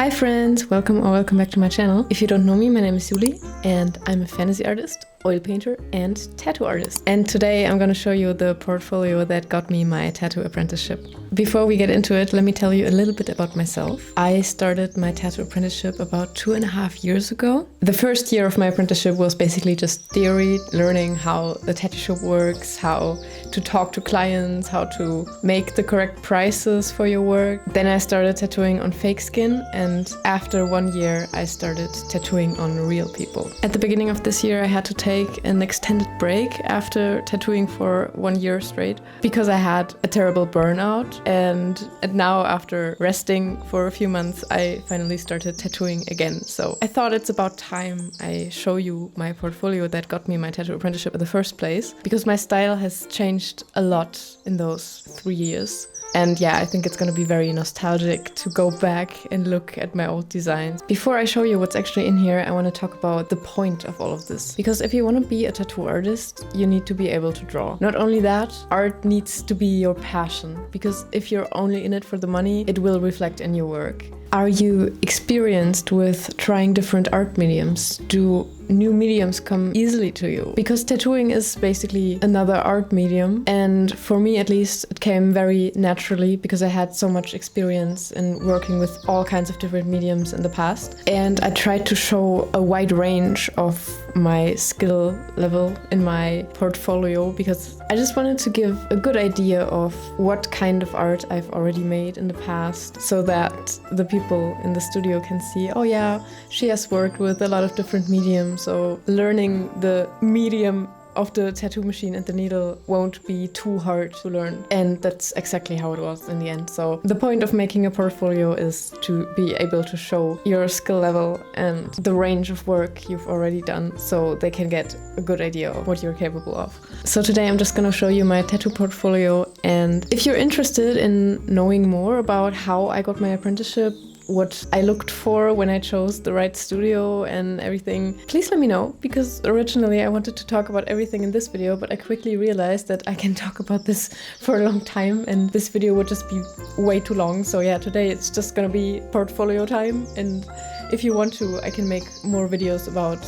Hi friends, welcome back to my channel. If you don't know me, my name is Juli and I'm a fantasy artist, oil painter and tattoo artist. And today I'm gonna show you the portfolio that got me my tattoo apprenticeship. Before we get into it, let me tell you a little bit about myself. I started my tattoo apprenticeship about 2.5 years ago. The first year of my apprenticeship was basically just theory, learning how the tattoo shop works, how to talk to clients, how to make the correct prices for your work. Then I started tattooing on fake skin, and after 1 year I started tattooing on real people. At the beginning of this year I had to take an extended break after tattooing for 1 year straight because I had a terrible burnout, and now after resting for a few months I finally started tattooing again. So I thought it's about time I show you my portfolio that got me my tattoo apprenticeship in the first place, because my style has changed a lot in those 3 years. And yeah, I think it's gonna be very nostalgic to go back and look at my old designs. Before I show you what's actually in here, I want to talk about the point of all of this. Because if you want to be a tattoo artist, you need to be able to draw. Not only that, art needs to be your passion. Because if you're only in it for the money, it will reflect in your work. Are you experienced with trying different art mediums? Do new mediums come easily to you? Because tattooing is basically another art medium, and for me at least it came very naturally because I had so much experience in working with all kinds of different mediums in the past, and I tried to show a wide range of my skill level in my portfolio because I just wanted to give a good idea of what kind of art I've already made in the past, so that the people in the studio can see, oh yeah, she has worked with a lot of different mediums, so learning the medium of the tattoo machine and the needle won't be too hard to learn. And that's exactly how it was in the end. So the point of making a portfolio is to be able to show your skill level and the range of work you've already done, so they can get a good idea of what you're capable of. So today I'm just gonna show you my tattoo portfolio, and if you're interested in knowing more about how I got my apprenticeship, what I looked for when I chose the right studio and everything, please let me know, because originally I wanted to talk about everything in this video, but I quickly realized that I can talk about this for a long time and this video would just be way too long. So yeah, today it's just gonna be portfolio time, and if you want to, I can make more videos about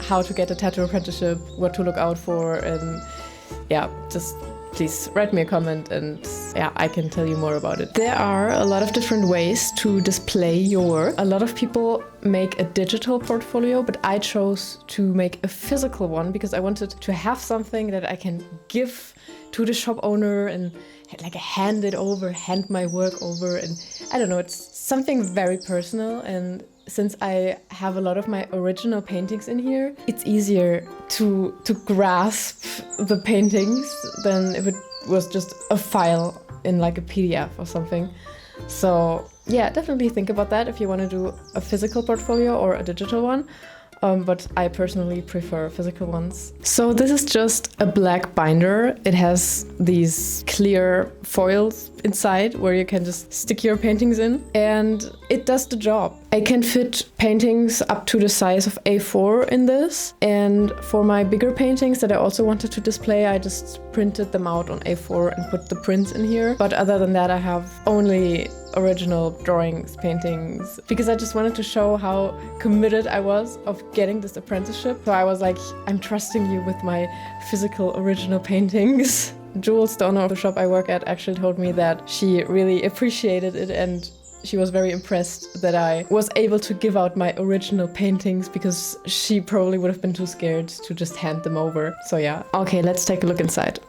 how to get a tattoo apprenticeship, what to look out for, and yeah, just please write me a comment and yeah, I can tell you more about it. There are a lot of different ways to display your work. A lot of people make a digital portfolio, but I chose to make a physical one because I wanted to have something that I can give to the shop owner and like hand my work over, and I don't know, it's something very personal. And since I have a lot of my original paintings in here, it's easier to grasp the paintings than if it was just a file in like a PDF or something. So yeah, definitely think about that if you want to do a physical portfolio or a digital one. But I personally prefer physical ones. So this is just a black binder. It has these clear foils inside where you can just stick your paintings in, and it does the job. I can fit paintings up to the size of A4 in this, and for my bigger paintings that I also wanted to display, I just printed them out on A4 and put the prints in here. But other than that, I have only original drawings, paintings, because I just wanted to show how committed I was of getting this apprenticeship. So I was like, I'm trusting you with my physical original paintings. Jules, the owner of the shop I work at, actually told me that she really appreciated it, and she was very impressed that I was able to give out my original paintings, because she probably would have been too scared to just hand them over. So yeah. Okay, let's take a look inside.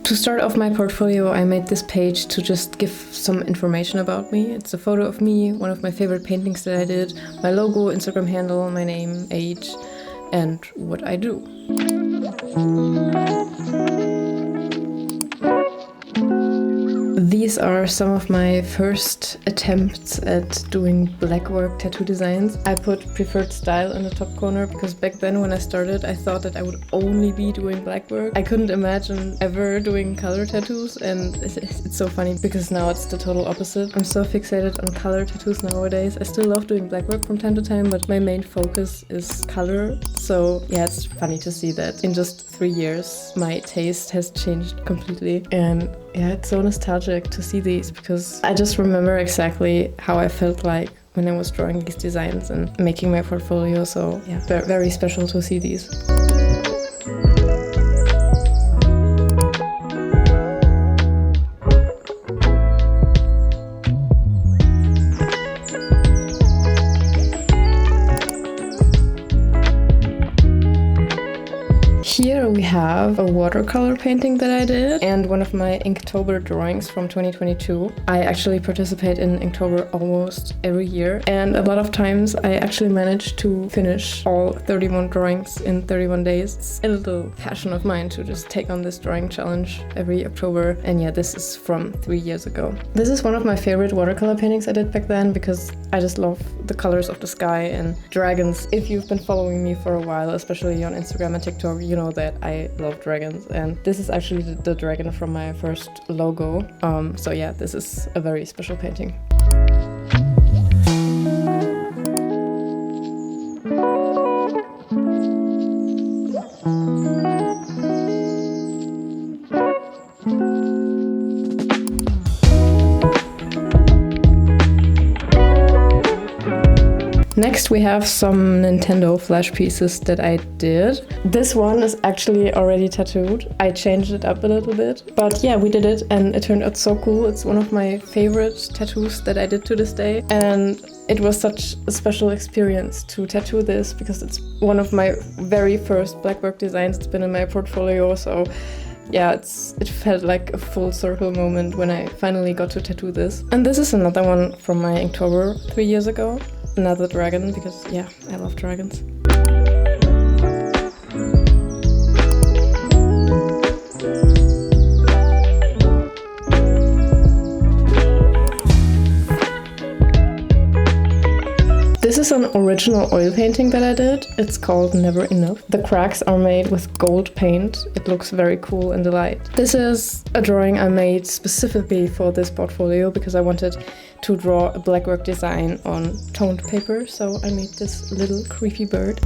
To start off my portfolio, I made this page to just give some information about me. It's a photo of me, one of my favorite paintings that I did, my logo, Instagram handle, my name, age, and what I do. These are some of my first attempts at doing blackwork tattoo designs. I put preferred style in the top corner because back then when I started, I thought that I would only be doing blackwork. I couldn't imagine ever doing color tattoos, and it's so funny because now it's the total opposite. I'm so fixated on color tattoos nowadays. I still love doing blackwork from time to time, but my main focus is color. So yeah, it's funny to see that in just 3 years my taste has changed completely, and yeah, it's so nostalgic to see these because I just remember exactly how I felt like when I was drawing these designs and making my portfolio. So yeah, very special to see these. Here we have a watercolor painting that I did and one of my Inktober drawings from 2022. I actually participate in Inktober almost every year, and a lot of times I actually manage to finish all 31 drawings in 31 days. It's a little passion of mine to just take on this drawing challenge every October, and yeah, this is from 3 years ago. This is one of my favorite watercolor paintings I did back then because I just love the colors of the sky and dragons. If you've been following me for a while, especially on Instagram and TikTok, you know that I love dragons, and this is actually the dragon from my first logo. So yeah, this is a very special painting. Next we have some Nintendo flash pieces that I did. This one is actually already tattooed. I changed it up a little bit, but yeah, we did it and it turned out so cool. It's one of my favorite tattoos that I did to this day, and it was such a special experience to tattoo this because it's one of my very first blackwork designs. It's been in my portfolio, so yeah, it felt like a full circle moment when I finally got to tattoo this. And this is another one from my Inktober 3 years ago. Another dragon, because yeah, I love dragons. This is an original oil painting that I did. It's called Never Enough. The cracks are made with gold paint. It looks very cool in the light. This is a drawing I made specifically for this portfolio because I wanted to draw a blackwork design on toned paper, so I made this little creepy bird.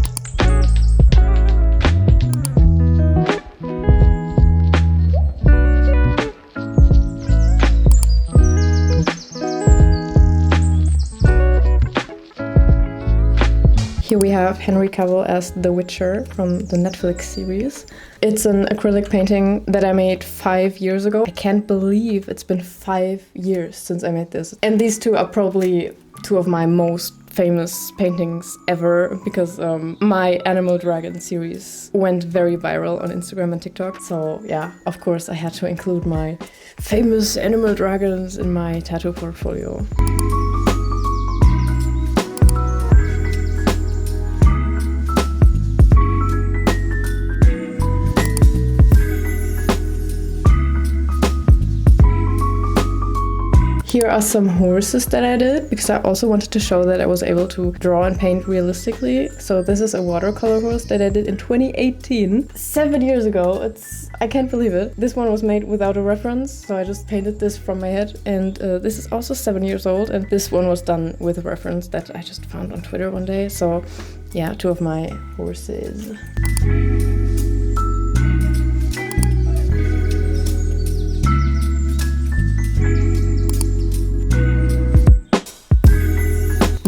Here we have Henry Cavill as The Witcher from the Netflix series. It's an acrylic painting that I made 5 years ago. I can't believe it's been 5 years since I made this. And these two are probably two of my most famous paintings ever because my Animal Dragon series went very viral on Instagram and TikTok. So yeah, of course I had to include my famous animal dragons in my tattoo portfolio. Here are some horses that I did because I also wanted to show that I was able to draw and paint realistically. So this is a watercolor horse that I did in 2018, 7 years ago. I can't believe it. This one was made without a reference, so I just painted this from my head. And this is also 7 years old, and this one was done with a reference that I just found on Twitter one day. So yeah, two of my horses.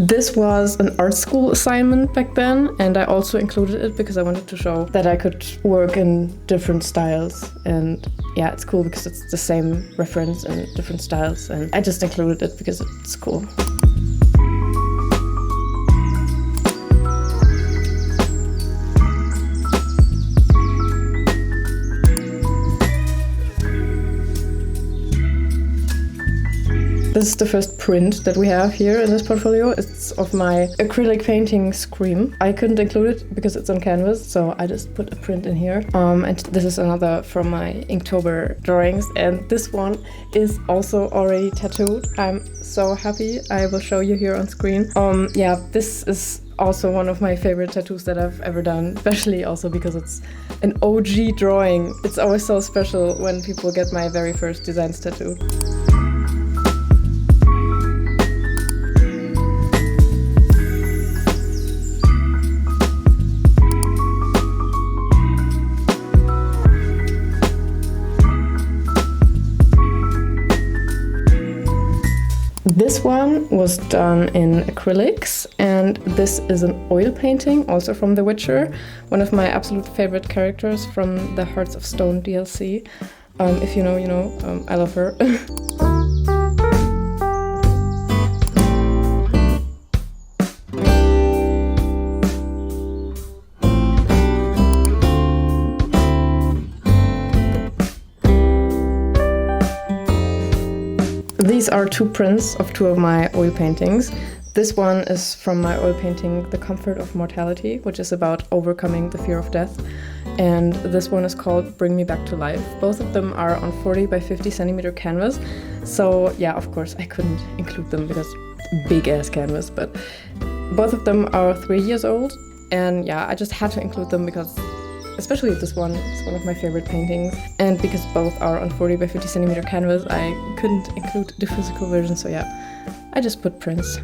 This was an art school assignment back then, and I also included it because I wanted to show that I could work in different styles. And yeah, it's cool because it's the same reference and different styles, and I just included it because it's cool. This is the first print that we have here in this portfolio. It's of my acrylic painting Scream. I couldn't include it because it's on canvas, so I just put a print in here. And this is another from my Inktober drawings, and this one is also already tattooed. I'm so happy. I will show you here on screen. Yeah, this is also one of my favorite tattoos that I've ever done, especially also because it's an OG drawing. It's always so special when people get my very first designs tattooed. This one was done in acrylics, and this is an oil painting, also from The Witcher, one of my absolute favorite characters from the Hearts of Stone DLC. If you know, you know, I love her. These are two prints of two of my oil paintings. This one is from my oil painting The Comfort of Mortality, which is about overcoming the fear of death. And this one is called Bring Me Back to Life. Both of them are on 40 by 50 centimeter canvas. So yeah, of course I couldn't include them because big ass canvas, but both of them are 3 years old. And yeah, I just had to include them because especially this one is one of my favorite paintings, and because both are on 40 by 50 centimeter canvas, I couldn't include the physical version, so yeah, I just put prints.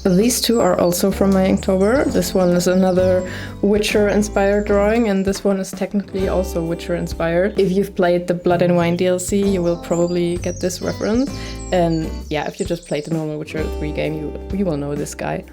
These two are also from my Inktober. This one is another Witcher-inspired drawing, and this one is technically also Witcher-inspired. If you've played the Blood and Wine DLC, you will probably get this reference. And yeah, if you just played the normal Witcher 3 game, you will know this guy.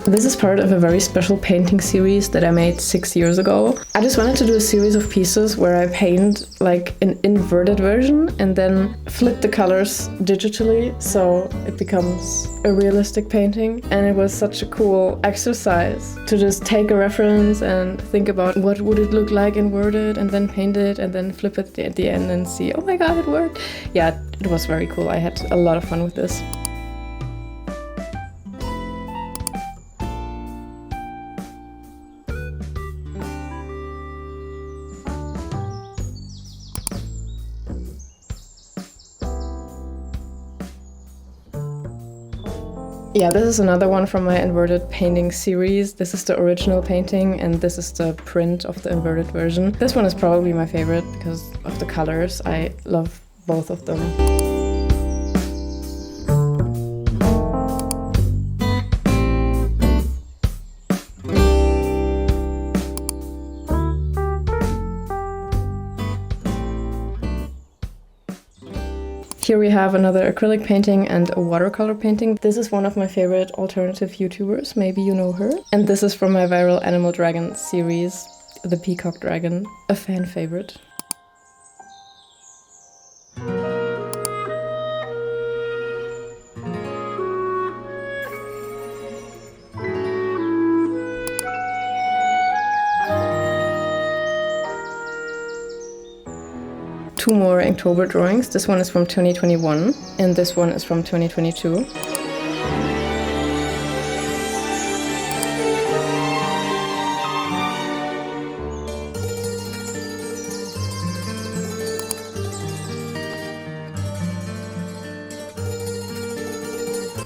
This is part of a very special painting series that I made 6 years ago. I just wanted to do a series of pieces where I paint like an inverted version and then flip the colors digitally so it becomes a realistic painting. And it was such a cool exercise to just take a reference and think about what would it look like inverted and then paint it and then flip it at the end and see, oh my god, it worked. Yeah, it was very cool. I had a lot of fun with this. Yeah, this is another one from my inverted painting series. This is the original painting and this is the print of the inverted version. This one is probably my favorite because of the colors. I love both of them. Here we have another acrylic painting and a watercolor painting. This is one of my favorite alternative YouTubers, maybe you know her. And this is from my viral Animal Dragon series, the Peacock Dragon, a fan favorite. Two more Inktober drawings. This one is from 2021 and this one is from 2022.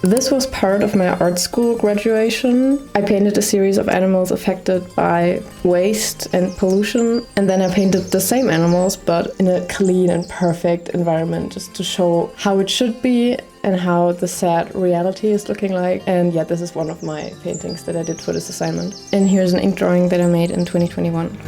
This was part of my art school graduation. I painted a series of animals affected by waste and pollution, and then I painted the same animals but in a clean and perfect environment just to show how it should be and how the sad reality is looking like. And yeah, this is one of my paintings that I did for this assignment. And here's an ink drawing that I made in 2021.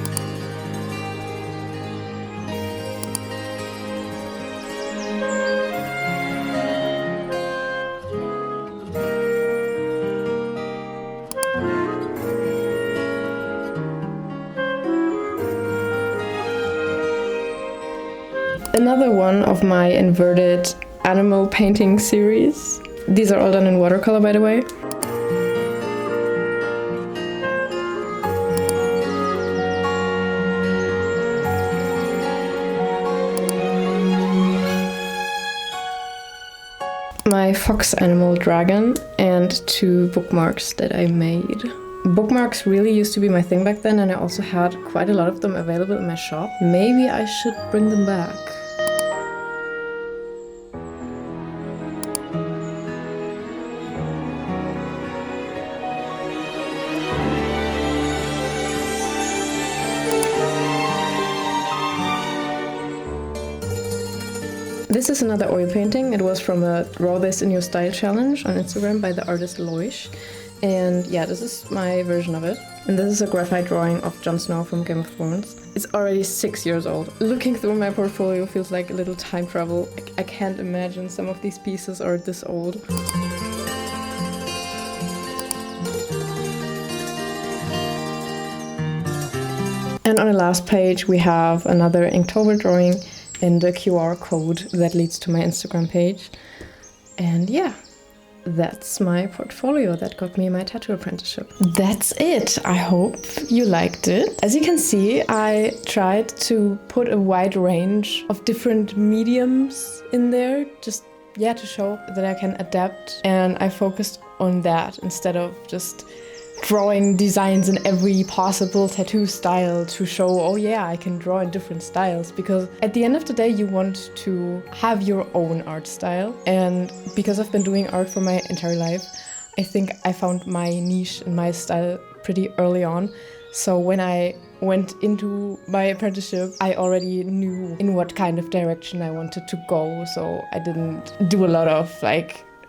Another one of my inverted animal painting series. These are all done in watercolor, by the way. My fox animal dragon and two bookmarks that I made. Bookmarks really used to be my thing back then, and I also had quite a lot of them available in my shop. Maybe I should bring them back. This is another oil painting. It was from a Draw This in Your Style challenge on Instagram by the artist Loish. And yeah, this is my version of it. And this is a graphite drawing of Jon Snow from Game of Thrones. It's already 6 years old. Looking through my portfolio feels like a little time travel. I can't imagine some of these pieces are this old. And on the last page we have another Inktober drawing and a QR code that leads to my Instagram page. And yeah, that's my portfolio that got me my tattoo apprenticeship. That's it. I hope you liked it. As you can see, I tried to put a wide range of different mediums in there, just to show that I can adapt, and I focused on that instead of just drawing designs in every possible tattoo style to show, oh yeah, I can draw in different styles, because at the end of the day you want to have your own art style. And because I've been doing art for my entire life, I think I found my niche and my style pretty early on. So when I went into my apprenticeship, I already knew in what kind of direction I wanted to go, so I didn't do a lot of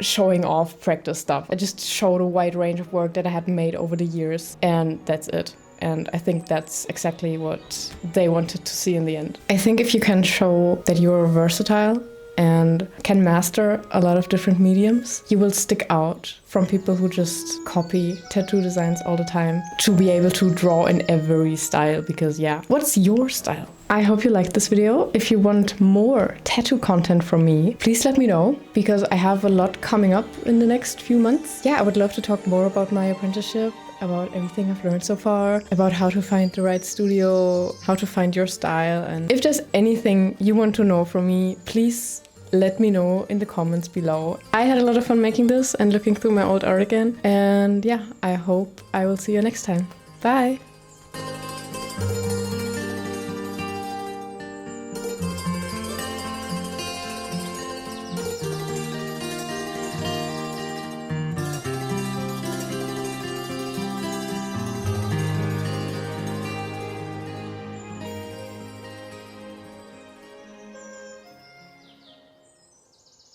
showing off practice stuff. I just showed a wide range of work that I had made over the years, and that's it. And I think that's exactly what they wanted to see in the end. I think if you can show that you're versatile and can master a lot of different mediums, you will stick out from people who just copy tattoo designs all the time to be able to draw in every style, because what's your style? I hope you liked this video. If you want more tattoo content from me, please let me know, because I have a lot coming up in the next few months. I would love to talk more about my apprenticeship, about everything I've learned so far, about how to find the right studio, how to find your style. And if there's anything you want to know from me, please let me know in the comments below. I had a lot of fun making this and looking through my old art again. And I hope I will see you next time. Bye!